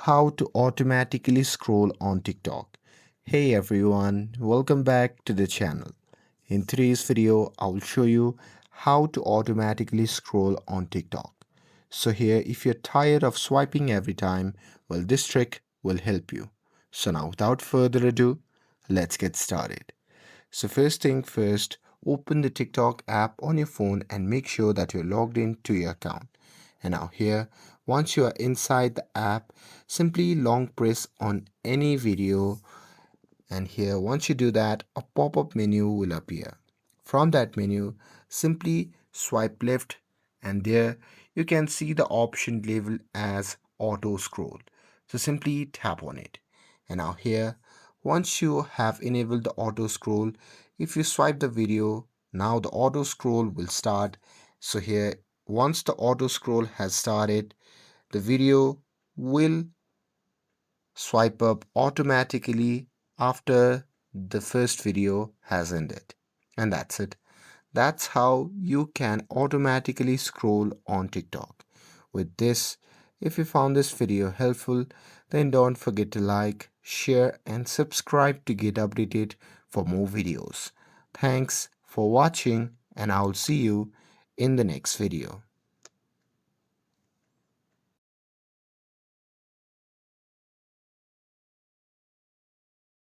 How to automatically scroll on TikTok. Hey everyone, welcome back to the channel. In today's video, I will show you how to automatically scroll on TikTok. So here, if you're tired of swiping every time, well, this trick will help you. So now, without further ado, let's get started. So first thing first, open the TikTok app on your phone and make sure that you're logged into your account. And now here, once you are inside the app, simply long press on any video, and here once you do that, a pop-up menu will appear. From that menu, simply swipe left, and there you can see the option labeled as auto scroll. So simply tap on it. And now here, once you have enabled the auto scroll, if you swipe the video, now the auto scroll will start. So here, once the auto scroll has started, the video will swipe up automatically after the first video has ended. And that's it. That's how you can automatically scroll on TikTok. With this, if you found this video helpful, then don't forget to like, share, and subscribe to get updated for more videos. Thanks for watching, and I'll see you in the next video.